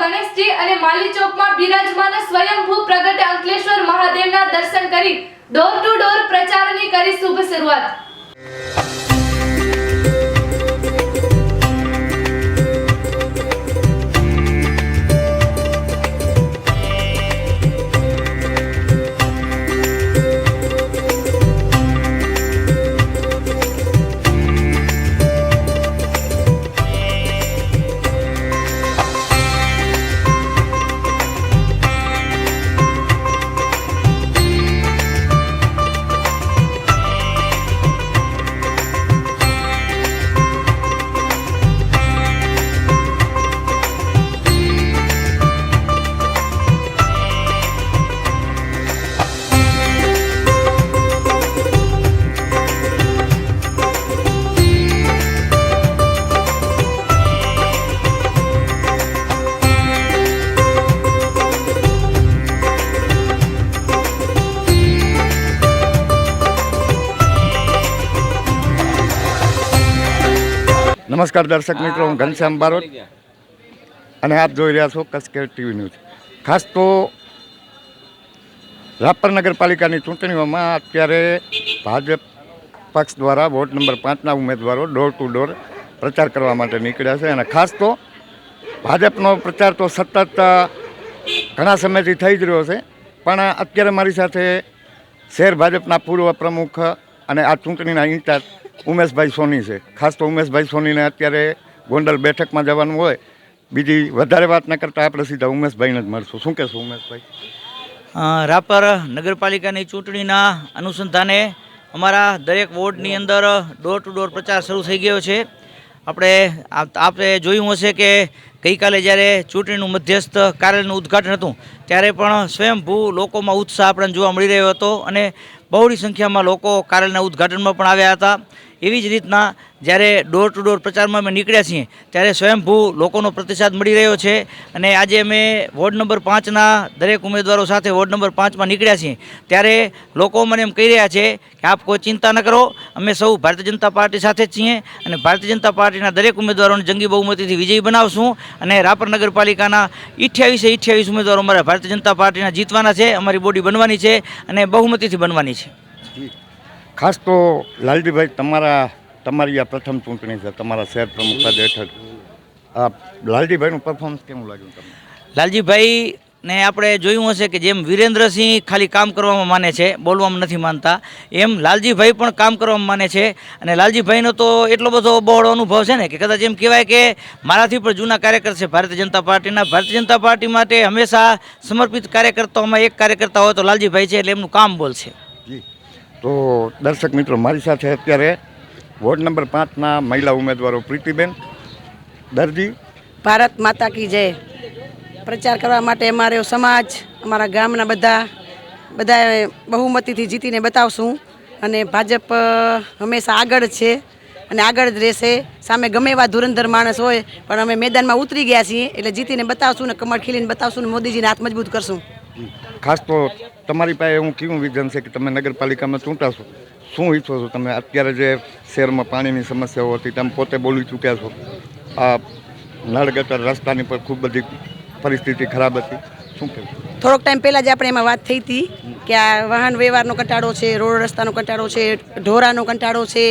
ગણેશજી અને માલી ચોકમાં બિરાજમાન સ્વયંભૂ પ્રગટ અંકલેશ્વર મહાદેવના દર્શન કરી ડોર ટુ ડોર પ્રચારની કરી શુભ શરૂઆત। નમસ્કાર દર્શક મિત્રો, હું ઘનશ્યામ બારોટ અને આપ જોઈ રહ્યા છો કચ્છ કેર ટીવી ન્યૂઝ। ખાસ તો રાપર નગરપાલિકાની ચૂંટણીઓમાં અત્યારે ભાજપ પક્ષ દ્વારા વોર્ડ નંબર 5ના ઉમેદવારો ડોર ટુ ડોર પ્રચાર કરવા માટે નીકળ્યા છે અને ખાસ તો ભાજપનો પ્રચાર તો સતત ઘણા સમયથી થઈ જ રહ્યો છે, પણ અત્યારે મારી સાથે શહેર ભાજપના પૂર્વ પ્રમુખ અને આ ચૂંટણીના ઇન્ચાર્જ ઉમેશભાઈ સોની છે। ખાસ તો ઉમેશભાઈ સોનીને અત્યારે ગોંડલ બેઠકમાં જવાનું હોય, બીજી વધારે વાત ન કરતાં આપણે સીધા ઉમેશભાઈને જ મળશું। શું કહેશું ઉમેશભાઈ? રાપર નગરપાલિકાની ચૂંટણીના અનુસંધાને અમારા દરેક વોર્ડની અંદર ડોર ટુ ડોર પ્રચાર શરૂ થઈ ગયો છે। આપણે જોયું હશે કે ગઈકાલે જ્યારે ચૂંટણીનું મધ્યસ્થ કાર્યાલયનું ઉદ્ઘાટન હતું ત્યારે પણ સ્વયંભૂ લોકોમાં ઉત્સાહ આપણને જોવા મળી રહ્યો હતો અને બહોળી સંખ્યામાં લોકો કાર્યાલયના ઉદ્ઘાટનમાં પણ આવ્યા હતા। એવી જ રીતના જ્યારે ડોર ટુ ડોર પ્રચારમાં અમે નીકળ્યા છીએ ત્યારે સ્વયંભૂ લોકોનો પ્રતિસાદ મળી રહ્યો છે અને આજે અમે વોર્ડ નંબર 5ના દરેક ઉમેદવારો સાથે વોર્ડ નંબર 5માં નીકળ્યા છીએ ત્યારે લોકો મને એમ કહી રહ્યા છે કે આપ કોઈ ચિંતા ન કરો, અમે સૌ ભારતીય જનતા પાર્ટી સાથે જ છીએ અને ભારતીય જનતા પાર્ટીના દરેક ઉમેદવારોને જંગી બહુમતીથી વિજયી બનાવશું અને રાપર નગરપાલિકાના 28 ઉમેદવારો અમારા ભારતીય જનતા પાર્ટીના જીતવાના છે, અમારી બોડી બનવાની છે અને બહુમતીથી બનવાની છે। ખાસ તો લાલજીભાઈ, તમારી આ પ્રથમ ચૂંટણી છે તમારા શહેર પ્રમુખ પદ હેઠળ, લાલજીભાઈનું પરફોર્મન્સ કેવું લાગ્યું તમને? લાલજીભાઈને આપણે જોયું હશે કે જેમ વિરેન્દ્રસિંહ ખાલી કામ કરવામાં માને છે, બોલવામાં નથી માનતા, એમ લાલજીભાઈ પણ કામ કરવામાં માને છે અને લાલજીભાઈનો તો એટલો બધો બહોળો અનુભવ છે ને કે કદાચ એમ કહેવાય કે મારાથી પણ જૂના કાર્યકર છે ભારતીય જનતા પાર્ટીના। ભારતીય જનતા પાર્ટી માટે હંમેશા સમર્પિત કાર્યકર્તાઓમાં એક કાર્યકર્તા હોય તો લાલજીભાઈ છે, એટલે એમનું કામ બોલશે। તો દર્શક મિત્રો, મારી સાથે અત્યારે વોર્ડ નંબર 5ના મહિલા ઉમેદવારો પ્રીતિબેન દરજી। ભારત માતા કી જય। પ્રચાર કરવા માટે અમારો સમાજ, અમારા ગામના બધા બહુમતીથી જીતીને બતાવશું અને ભાજપ હંમેશા આગળ છે અને આગળ જ રહેશે। સામે ગમે એવા ધુરંધર માણસ હોય પણ અમે મેદાનમાં ઉતરી ગયા છીએ એટલે જીતીને બતાવશું ને કમળ ખીલીને બતાવશું ને મોદીજીને હાથ મજબૂત કરશું। ખાસ તો તમારી પાસે એવું કેવું વિઝન છે કે તમે નગરપાલિકામાં ચૂંટાશો? શું ઈચ્છો છો તમે? અત્યારે જે શહેરમાં પાણીની સમસ્યાઓ હતી તમે પોતે બોલી ચૂક્યા છો, આ નળ ગટર રસ્તાની પર ખૂબ બધી પરિસ્થિતિ ખરાબ હતી, શું કહેવું? થોડોક ટાઈમ પહેલાં જ આપણે એમાં વાત થઈ હતી કે આ વાહન વ્યવહારનો કંટાળો છે, રોડ રસ્તાનો કંટાળો છે, ઢોરાનો કંટાળો છે,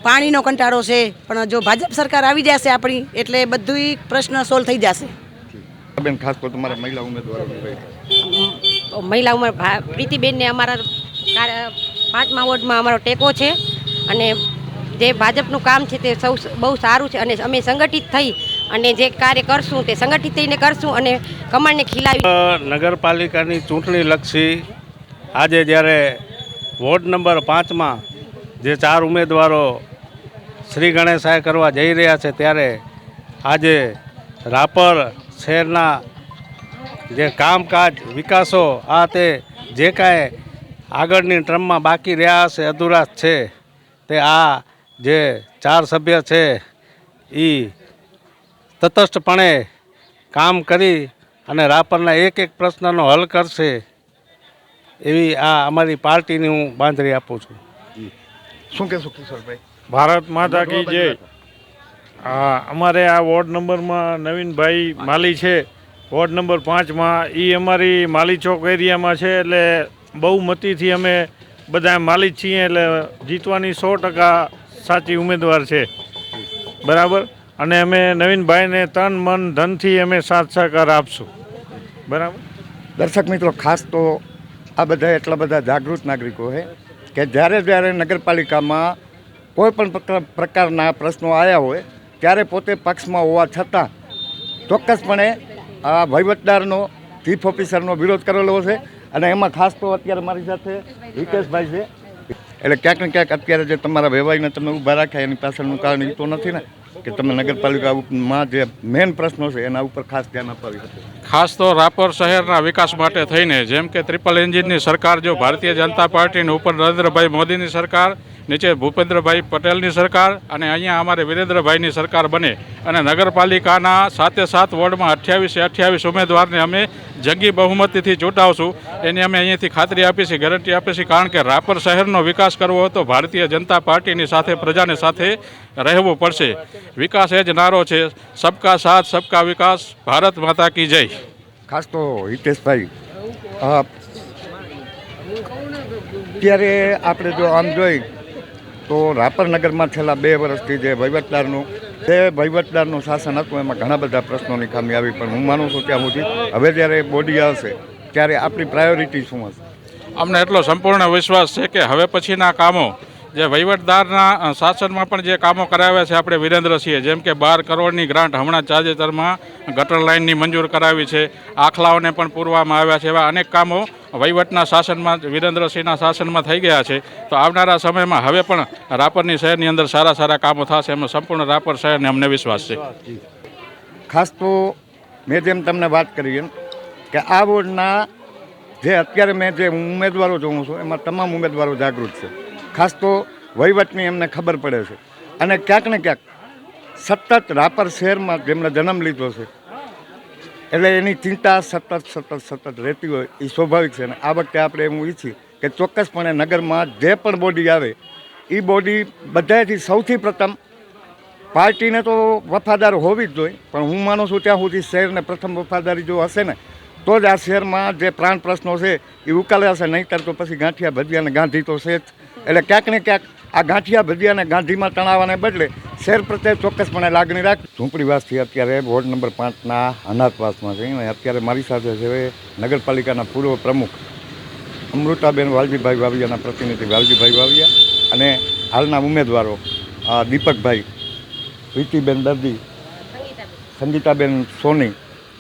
પાણીનો કંટાળો છે, પણ જો ભાજપ સરકાર આવી જશે આપણી એટલે બધું પ્રશ્ન સોલ્વ થઈ જશે। બેન, ખાસ તો તમારા મહિલા ઉમેદવારો મહિલા ઉંમર પ્રીતિબેનને અમારા 5મા વોર્ડમાં અમારો ટેકો છે અને જે ભાજપનું કામ છે તે સૌ બહુ સારું છે અને અમે સંગઠિત થઈ અને જે કાર્ય કરશું તે સંગઠિત થઈને કરશું અને કમળને ખીલાવી। નગરપાલિકાની ચૂંટણી લક્ષી આજે જ્યારે વોર્ડ નંબર 5માં જે 4 ઉમેદવારો શ્રી ગણેશાય કરવા જઈ રહ્યા છે ત્યારે આજે રાપર શહેરના જે કામકાજ વિકાસો આ તે જે કાંઈ આગળની ટર્મમાં બાકી રહ્યા હશે, અધૂરા છે, તે આ જે 4 સભ્ય છે એ તટસ્થપણે કામ કરી અને રાપરના એક પ્રશ્નનો હલ કરશે એવી આ અમારી પાર્ટીની હું બાંધરી આપું છું। શું કહેશો કિશોરભાઈ? ભારત માતા કી જય। અમારે આ વોર્ડ નંબરમાં નવીનભાઈ માલી છે વોર્ડ નંબર 5માં એ અમારી માલી ચોક એરિયામાં છે. એટલે બહુમતીથી અમે બધા માલી જ છીએ, એટલે જીતવાની 100% સાચી ઉમેદવાર છે. બરાબર. અને અમે નવીનભાઈને તન મન ધનથી અમે સાથ સહકાર આપશું. બરાબર. દર્શક મિત્રો, ખાસ તો આ બધા એટલા બધા જાગૃત નાગરિકો છે કે જ્યારે નગરપાલિકામાં કોઈ પણ પ્રકારના પ્રશ્નો આવ્યા હોય ત્યારે પોતે પક્ષમાં હોવા છતાં ચોક્કસપણે આ વહીવટદારનો, ચીફ ઓફિસરનો વિરોધ કરેલો છે. અને એમાં ખાસ તો અત્યારે મારી સાથે હિતેશભાઈ છે. એટલે ક્યાંક ને ક્યાંક અત્યારે જે તમારા વેવાઈને તમે ઊભા રાખ્યા એની પાછળનું કારણ એ તો નથી ને કે તમે નગરપાલિકામાં જે મેઇન પ્રશ્નો છે એના ઉપર ખાસ ધ્યાન અપાવી હતું? ખાસ તો રાપર શહેરના વિકાસ માટે થઈને, જેમ કે ટ્રિપલ એન્જિનની સરકાર જો ભારતીય જનતા પાર્ટીની ઉપર નરેન્દ્રભાઈ મોદીની સરકાર, નીચે ભૂપેન્દ્રભાઈ પટેલની સરકાર અને અહીંયા અમારે વિરેન્દ્રભાઈની સરકાર બને અને નગરપાલિકાના 7 વોર્ડમાં 28 ઉમેદવારને અમે જંગી બહુમતીથી ચૂંટાવશું એની અમે અહીંયાથી ખાતરી આપી છે, ગેરંટી આપી છે. કારણ કે રાપર શહેરનો વિકાસ કરવો હોય તો ભારતીય જનતા પાર્ટીની સાથે, પ્રજાની સાથે રહેવું પડશે. વિકાસ એ જ નારો છે. સબકા સાથ, સબકા વિકાસ, ભારત માતા કી જય. ખાસ તો હિતેશભાઈ, અત્યારે આપણે જો આમ જોઈ તો રાપર નગરમાં છેલ્લા 2 વર્ષથી જે વહીવટદારનું શાસન હતું એમાં ઘણા બધા પ્રશ્નોની ખામી આવી. પણ હું માનું છું ત્યાં સુધી હવે જ્યારે બોડી આવશે ત્યારે આપણી પ્રાયોરિટી શું હશે? અમને એટલો સંપૂર્ણ વિશ્વાસ છે કે હવે પછીના કામો જે વહીવટદારના શાસનમાં પણ જે કામો કરાવ્યા છે આપણે વિરેન્દ્રસિંહે, જેમ કે 12 કરોડની ગ્રાન્ટ હમણાં તાજેતરમાં ગટર લાઇનની મંજૂર કરાવી છે, આખલાઓને પણ પૂરવામાં આવ્યા છે. એવા અનેક કામો વહીવટના શાસનમાં, વિરેન્દ્રસિંહના શાસનમાં થઈ ગયા છે. તો આવનારા સમયમાં હવે પણ રાપરની શહેરની અંદર સારા કામો થશે એમાં સંપૂર્ણ રાપર શહેરને અમને વિશ્વાસ છે. ખાસ તો મેં જેમ તમને વાત કરી એમ કે આ વોર્ડના જે અત્યારે મેં જે ઉમેદવારો જોઉં છું એમાં તમામ ઉમેદવારો જાગૃત છે. ખાસ તો વહીવટની એમને ખબર પડે છે અને ક્યાંક ને ક્યાંક સતત રાપર શહેરમાં જેમણે જન્મ લીધો છે એટલે એની ચિંતા સતત રહેતી હોય એ સ્વાભાવિક છે. અને આ વખતે આપણે એવું ઈચ્છીએ કે ચોક્કસપણે નગરમાં જે પણ બોડી આવે એ બોડી બધાથી સૌથી પ્રથમ પાર્ટીને તો વફાદાર હોવી જ જોઈએ, પણ હું માનું છું ત્યાં સુધી શહેરને પ્રથમ વફાદારી જો હશે ને તો જ આ શહેરમાં જે પ્રાણ પ્રશ્નો છે એ ઉકેલાશે. હશે નહીંતર તો પછી ગાંઠિયા ભજીયા અને ગાંધી તો છે જ. એટલે ક્યાંક ને ક્યાંક આ ગાંઠિયા ભજીયાને ગાંધીમાં તણાવવાને બદલે શહેર પ્રત્યે ચોક્કસપણે લાગણી રાખ. ઝૂંપડીવાસથી અત્યારે વોર્ડ નંબર 5ના અનાથવાસમાં છે અને અત્યારે મારી સાથે છે નગરપાલિકાના પૂર્વ પ્રમુખ અમૃતાબેન વાલજીભાઈ વાવિયાના પ્રતિનિધિ વાલજીભાઈ વાવિયા અને હાલના ઉમેદવારો દીપકભાઈ, પ્રીતિબેન દર્દી, સંગીતાબેન સોની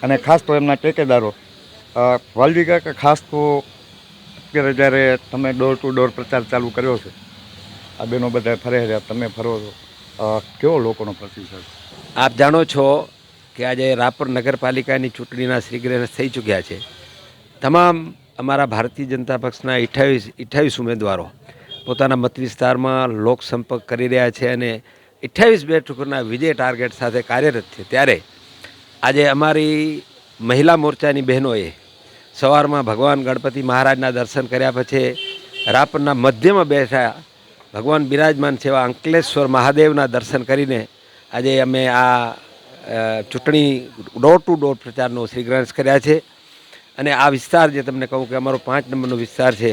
અને ખાસ તો એમના ટેકેદારો. વાલજી કાકા, ખાસ તો અત્યારે જ્યારે તમે ડોર ટુ ડોર પ્રચાર ચાલુ કર્યો છે, આ બહેનો બધા ફરે રહ્યા, તમે ફરો છો, કેવો લોકોનો પ્રતિસાદ? આપ જાણો છો કે આજે રાપર નગરપાલિકાની ચૂંટણીના શ્રીગણેશ થઈ ચૂક્યા છે. તમામ અમારા ભારતીય જનતા પક્ષના 28 ઉમેદવારો પોતાના મત વિસ્તારમાં લોકસંપર્ક કરી રહ્યા છે અને 28 બેઠકોના વિજય ટાર્ગેટ સાથે કાર્યરત છે. ત્યારે આજે અમારી મહિલા મોરચાની બહેનોએ સવારમાં ભગવાન ગણપતિ મહારાજના દર્શન કર્યા પછી રાપરના મધ્યમાં બેઠા ભગવાન બિરાજમાન છે એવા અંકલેશ્વર મહાદેવના દર્શન કરીને આજે અમે આ ચૂંટણી ડોર ટુ ડોર પ્રચારનો શ્રીગણેશ કર્યા છે. અને આ વિસ્તાર જે તમને કહું કે અમારો 5 નંબરનો વિસ્તાર છે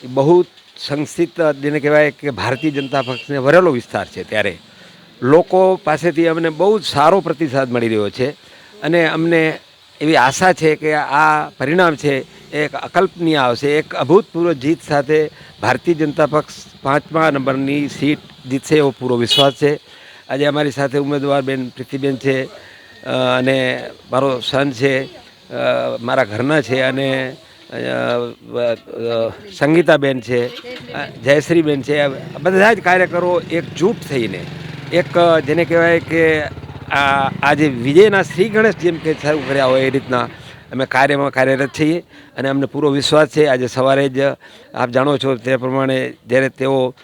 એ બહુ સંસ્થિત, જેને કહેવાય કે ભારતીય જનતા પક્ષને વરેલો વિસ્તાર છે. ત્યારે લોકો પાસેથી અમને બહુ જ સારો પ્રતિસાદ મળી રહ્યો છે અને અમને એવી આશા છે કે આ પરિણામ છે એક અકલ્પનીય આવશે. એક અભૂતપૂર્વ જીત સાથે ભારતીય જનતા પક્ષ 5મા નંબરની સીટ જીતશે એવો પૂરો વિશ્વાસ છે. આજે અમારી સાથે ઉમેદવાર બેન પ્રીતિબેન છે અને મારો સન છે, મારા ઘરના છે અને સંગીતાબેન છે, જયશ્રીબેન છે. બધા જ કાર્યકરો એકજૂટ થઈને એક જેને કહેવાય કે આ જે વિજયના શ્રી ગણેશ જેમ કે શરૂ કર્યા હોય એ રીતના અમે કાર્યમાં કાર્યરત છીએ અને અમને પૂરો વિશ્વાસ છે. આજે સવારે જ આપ જાણો છો તે પ્રમાણે જ્યારે તેઓ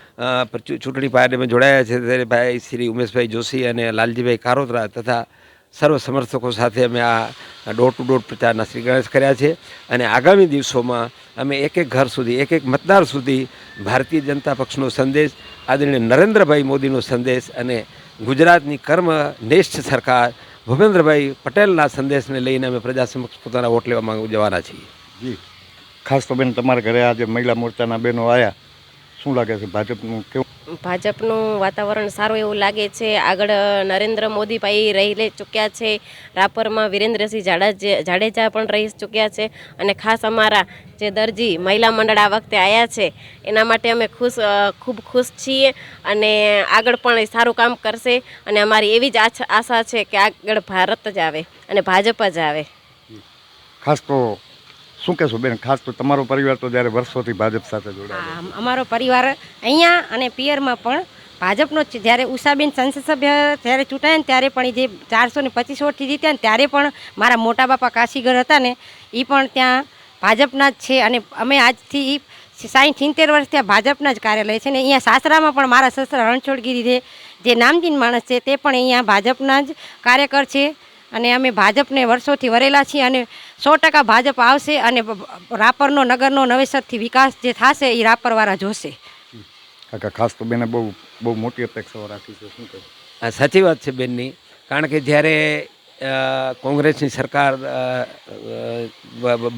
ચૂંટણી પાર્ટીમાં જોડાયા છે ત્યારે ભાઈ શ્રી ઉમેશભાઈ જોશી અને લાલજીભાઈ કારોતરા તથા સર્વ સમર્થકો સાથે અમે આ ડોર ટુ ડોર પ્રચારના શ્રી ગણેશ કર્યા છે. અને આગામી દિવસોમાં અમે એક ઘર સુધી, એક મતદાર સુધી ભારતીય જનતા પક્ષનો સંદેશ, આદરણીય નરેન્દ્રભાઈ મોદીનો સંદેશ અને ગુજરાતની કર્મનિષ્ઠ સરકાર ભૂપેન્દ્રભાઈ પટેલના સંદેશને લઈને અમે પ્રજા સમક્ષ પોતાના વોટ લેવા જવાના છીએ. જી, ખાસ તો બેન તમારા ઘરે આજે મહિલા મોરચાના બહેનો આવ્યા, શું લાગે છે ભાજપનું કેવું? ભાજપનું વાતાવરણ સારું એવું લાગે છે. આગળ નરેન્દ્ર મોદીભાઈ રહી ચૂક્યા છે, રાપરમાં વિરેન્દ્રસિંહ જાડેજા પણ રહી ચૂક્યા છે, અને ખાસ અમારા જે દરજી મહિલા મંડળ આ વખતે આવ્યા છે એના માટે અમે ખૂબ ખુશ છીએ, અને આગળ પણ સારું કામ કરશે, અને અમારી એવી જ આશા છે કે આગળ ભારત જ આવે અને ભાજપ જ આવે. ખાસ તો શું કહેશો બેન? ખાસ તો તમારો પરિવાર તો જ્યારે વર્ષોથી ભાજપ સાથે જોડાયેલો છે. અમારો પરિવાર અહીંયા અને પિયરમાં પણ ભાજપનો જ છે. જ્યારે ઉષાબેન સંસદ સભ્ય જ્યારે ચૂંટાયા ને ત્યારે પણ જે 425 વોટથી જીત્યા ને ત્યારે પણ મારા મોટા બાપા કાશીગર હતા ને એ પણ ત્યાં ભાજપના જ છે, અને અમે આજથી 60-70 વર્ષ ત્યાં ભાજપના જ કાર્યાલય છે ને અહીંયા સાસરામાં પણ મારા સસરા રણછોડગીરી છે જે નામચીન માણસ છે તે પણ અહીંયા ભાજપના જ કાર્યકર છે, અને અમે ભાજપને વર્ષોથી વરેલા છીએ, અને 100% ભાજપ આવશે, અને રાપરનો નગરનો નવેસરથી વિકાસ જે થશે એ રાપરવાળા જોશે. કાકા ખાસ તો બેને બહુ મોટી અપેક્ષાઓ રાખી છે, શું કહે? સાચી વાત છે બેનની, કારણ કે જ્યારે કોંગ્રેસની સરકાર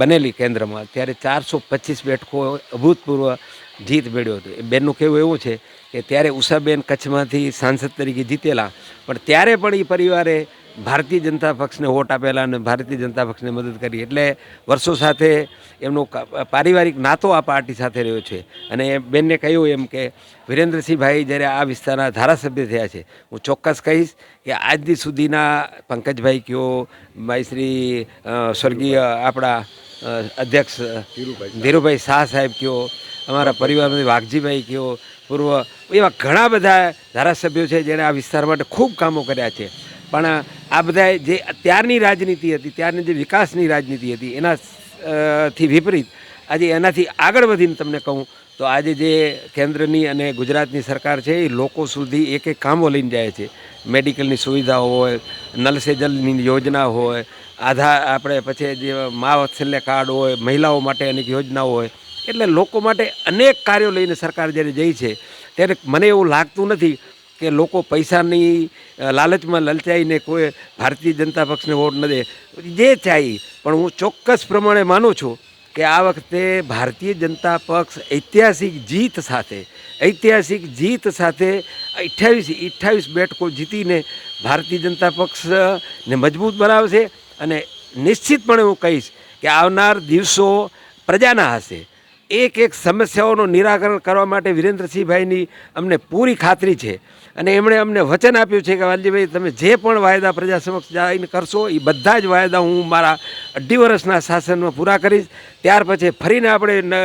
બનેલી કેન્દ્રમાં ત્યારે 425 બેઠકો અભૂતપૂર્વ જીત મેળવ્યો હતો. બેનનું કહેવું એવું છે કે ત્યારે ઉષાબેન કચ્છમાંથી સાંસદ તરીકે જીતેલા, પણ ત્યારે પણ એ પરિવારે ભારતીય જનતા પક્ષને વોટ આપેલા અને ભારતીય જનતા પક્ષને મદદ કરી, એટલે વર્ષો સાથે એમનો પારિવારિક નાતો આ પાર્ટી સાથે રહ્યો છે. અને બેનને કહ્યું એમ કે વિરેન્દ્રસિંહભાઈ જ્યારે આ વિસ્તારના ધારાસભ્ય થયા છે, હું ચોક્કસ કહીશ કે આજથી સુધીના પંકજભાઈ કયો, ભાઈ શ્રી સ્વર્ગીય આપણા અધ્યક્ષ ધીરુભાઈ શાહ સાહેબ કયો, અમારા પરિવારમાંથી વાઘજીભાઈ કયો, પૂર્વ એવા ઘણા બધા ધારાસભ્યો છે જેણે આ વિસ્તાર માટે ખૂબ કામો કર્યા છે. પણ આ બધા જે ત્યારની રાજનીતિ હતી, ત્યારની જે વિકાસની રાજનીતિ હતી એના થી વિપરીત આજે એનાથી આગળ વધીને તમને કહું તો આજે જે કેન્દ્રની અને ગુજરાતની સરકાર છે એ લોકો સુધી એક કામો લઈને જાય છે. મેડિકલની સુવિધાઓ હોય, નલ સે જલની યોજના હોય, આપણે પછી જે મા વાત્સલ્ય કાર્ડ હોય, મહિલાઓ માટે અનેક યોજનાઓ હોય, એટલે લોકો માટે અનેક કાર્યો લઈને સરકાર જ્યારે જઈ છે ત્યારે મને એવું લાગતું નથી કે લોકો પૈસાની લાલચમાં લલચાઈને કોઈ ભારતીય જનતા પક્ષને વોટ ન દે, જે ચાહી. પણ હું ચોક્કસ પ્રમાણે માનું છું કે આ વખતે ભારતીય જનતા પક્ષ ઐતિહાસિક જીત સાથે 28 બેઠકો જીતીને ભારતીય જનતા પક્ષને મજબૂત બનાવશે, અને નિશ્ચિતપણે હું કહીશ કે આવનાર દિવસો પ્રજાના હશે. એક સમસ્યાઓનું નિરાકરણ કરવા માટે વિરેન્દ્રસિંહભાઈની અમને પૂરી ખાતરી છે, અને એમણે અમને વચન આપ્યું છે કે વાલજીભાઈ તમે જે પણ વાયદા પ્રજા સમક્ષ જઈને કરશો એ બધા જ વાયદા હું મારા 2.5 વર્ષના શાસનમાં પૂરા કરીશ. ત્યાર પછી ફરીને આપણે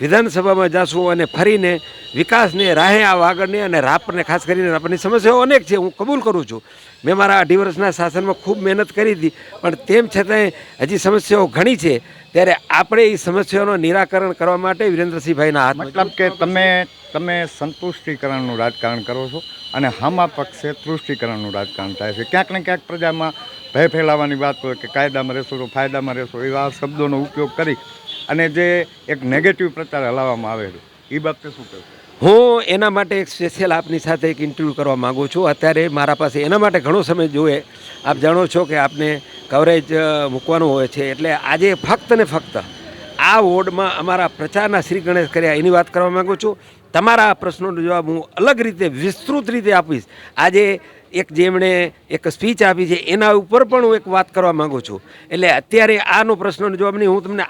વિધાનસભામાં જઈશું અને ફરીને વિકાસને રાહે આગળને અને રાપરને ખાસ કરીને રાપરની સમસ્યાઓ અનેક છે, હું કબૂલ કરું છું. મેં મારા 2.5 વર્ષના શાસનમાં ખૂબ મહેનત કરી હતી, પણ તેમ છતાંય હજી સમસ્યાઓ ઘણી છે. ત્યારે આપણે એ સમસ્યાઓનું નિરાકરણ કરવા માટે વિરેન્દ્રસિંહભાઈના હાથ, મતલબ કે તમે સંતુષ્ટિકરણનું રાજકારણ કરો છો અને હામા પક્ષે તૃષ્ટિકરણનું રાજકારણ થાય છે. ક્યાંક ને ક્યાંક પ્રજામાં ભય ફેલાવાની વાત હોય કે કાયદામાં રહેશો તો ફાયદામાં રહેશો, એવા શબ્દોનો ઉપયોગ કરી અને જે એક નેગેટિવ પ્રચાર હલાવવામાં આવે છે, એ બાબતે શું કહેશો? હું એના માટે એક સ્પેશિયલ આપની સાથે એક ઇન્ટરવ્યૂ કરવા માગું છું. અત્યારે મારા પાસે એના માટે ઘણો સમય જોઈએ. આપ જાણો છો કે આપને કવરેજ મૂકવાનું હોય છે, એટલે આજે ફક્ત ને ફક્ત આ વોર્ડમાં અમારા પ્રચારના શ્રી ગણેશ કર્યા એની વાત કરવા માગું છું. તમારા આ પ્રશ્નોનો જવાબ હું અલગ રીતે વિસ્તૃત રીતે આપીશ. આજે જેમણે એક સ્પીચ આપી છે એના ઉપર પણ હું એક વાત કરવા માગું છું. એટલે અત્યારે આનો પ્રશ્નનો જવાબ નહીં, હું તમને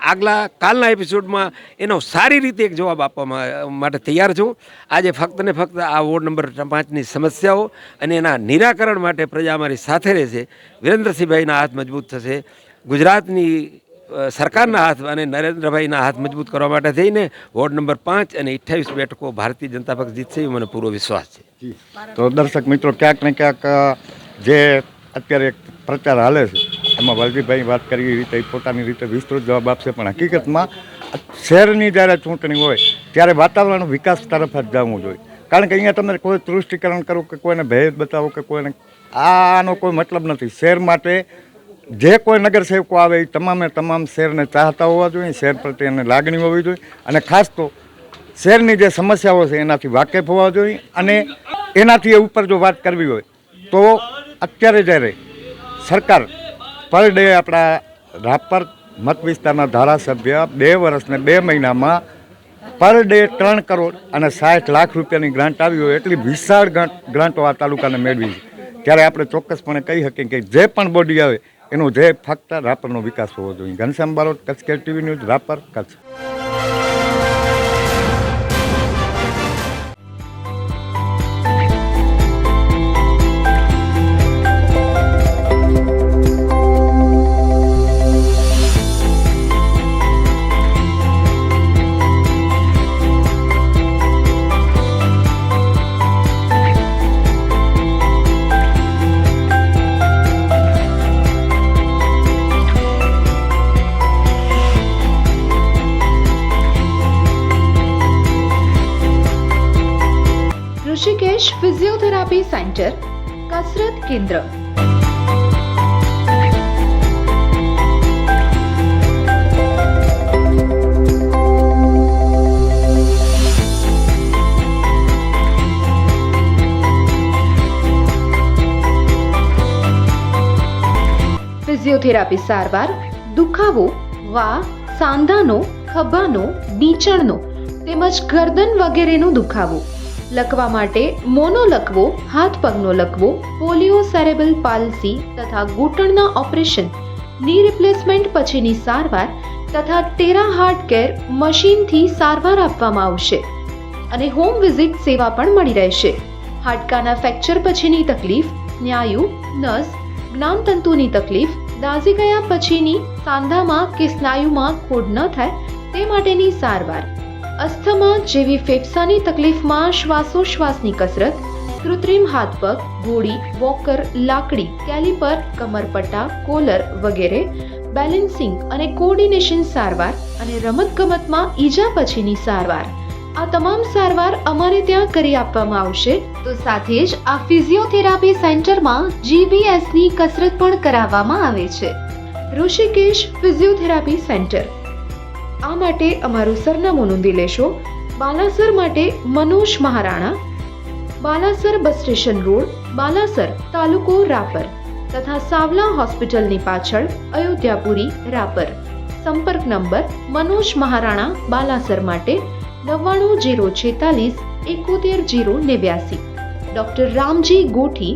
કાલના એપિસોડમાં એનો સારી રીતે એક જવાબ આપવા માટે તૈયાર છું. આજે ફક્ત ને ફક્ત આ વોર્ડ નંબર 5ની સમસ્યાઓ અને એના નિરાકરણ માટે પ્રજા અમારી સાથે રહેશે. વિરેન્દ્રસિંહભાઈના હાથ મજબૂત થશે, ગુજરાતની સરકારના હાથ અને નરેન્દ્રભાઈના હાથ મજબૂત કરવા માટે થઈને વોર્ડ નંબર 5 અને 28 બેઠકો ભારતીય જનતા પક્ષ જીતશે એ મને પૂરો વિશ્વાસ છે. તો દર્શક મિત્રો, ક્યાંક ને ક્યાંક જે અત્યારે પ્રચાર હાલે છે એમાં વાલજીભાઈ વાત કરી એ રીતે પોતાની રીતે વિસ્તૃત જવાબ આપશે, પણ હકીકતમાં શહેરની જ્યારે ચૂંટણી હોય ત્યારે વાતાવરણ વિકાસ તરફ જ જવું જોઈએ. કારણ કે અહીંયા તમે કોઈ તૃષ્ટિકરણ કરો કે કોઈને ભેદ બતાવો કે કોઈને, આનો કોઈ મતલબ નથી. શહેર માટે જે કોઈ નગરસેવકો આવે એ તમામ શહેરને ચાહતા હોવા જોઈએ, શહેર પ્રત્યે એને લાગણી હોવી જોઈએ, અને ખાસ તો શહેરની જે સમસ્યાઓ છે એનાથી વાકેફ હોવા જોઈએ. અને એનાથી ઉપર જો વાત કરવી હોય તો અત્યારે જ્યારે સરકાર પર ડે આપણા રાપર મત વિસ્તારના ધારાસભ્ય 2 વર્ષ ને 2 મહિનામાં પર ડે 3 કરોડ અને 60 લાખ રૂપિયાની ગ્રાન્ટ આવી હોય એટલી વિશાળ ગ્રાન્ટો આ તાલુકાને મેળવી છે. ત્યારે આપણે ચોક્કસપણે કહી શકીએ કે જે પણ બોડી આવે એનો ધ્યેય ફક્ત રાપરનો વિકાસ હોવો જોઈએ. Ghanshyam Barot, Kutch care TV news, Rapar, Kutch. Rishikesh physiotherapy centre, કસરત કેન્દ્ર. ફિઝિયોથેરાપી સારવાર દુખાવો, વા, સાંધાનો, ખભાનો, બીચણનો તેમજ ગરદન વગેરેનો દુખાવો, લકવા માટે મોનો લકવો, હાથ પગનો લકવો, પોલિયો સેરેબ્રલ પાલ્સી તથા ઘૂંટણના ઓપરેશન, ની રિપ્લેસમેન્ટ પછીની સારવાર તથા ટેરા હાર્ટ કેર મશીનથી સારવાર આપવામાં આવશે અને હોમ વિઝિટ સેવા પણ મળી રહેશે. હાડકાના ફ્રેક્ચર પછીની તકલીફ, સ્નાયુ, નસ, જ્ઞાનતંતુની તકલીફ, દાઝી ગયા પછીની સાંધામાં કે સ્નાયુમાં ખોડ ન થાય તે માટેની સારવાર, અસ્થમા જેવી ફેફસાની તકલીફમાં શ્વાસોશ્વાસની કસરત, કૃત્રિમ હાથ પગ, ઘોડી, વોકર, લાકડી, કેલિપર, કમરપટ્ટા, કોલર વગેરે, બેલેન્સિંગ અને કોઓર્ડિનેશન સારવાર અને રમતગમતમાં ઈજા પછીની સારવાર, આ તમામ સારવાર અમારે ત્યાં કરી આપવામાં આવશે. તો સાથે જ આ ફિઝિયોથેરાપી સેન્ટરમાં GBSની કસરત પણ કરાવવામાં આવે છે. Rishikesh physiotherapy centre. આ માટે અમારું સરનામું નોંધી લેશો. બાલાસર માટે Manoj Maharana, Balasar bus station road, Balasar, તાલુકો રાપર તથા સાવલા હોસ્પિટલની પાછળ, અયોધ્યાપુરી, રાપર. સંપર્ક નંબર મનોજ મહારાણા બાલાસર માટે 99 046 71 089. Doctor Ramji Gothi,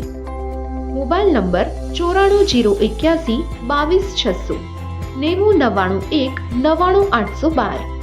mobile number 94 081 22 600, 90 91 99 812.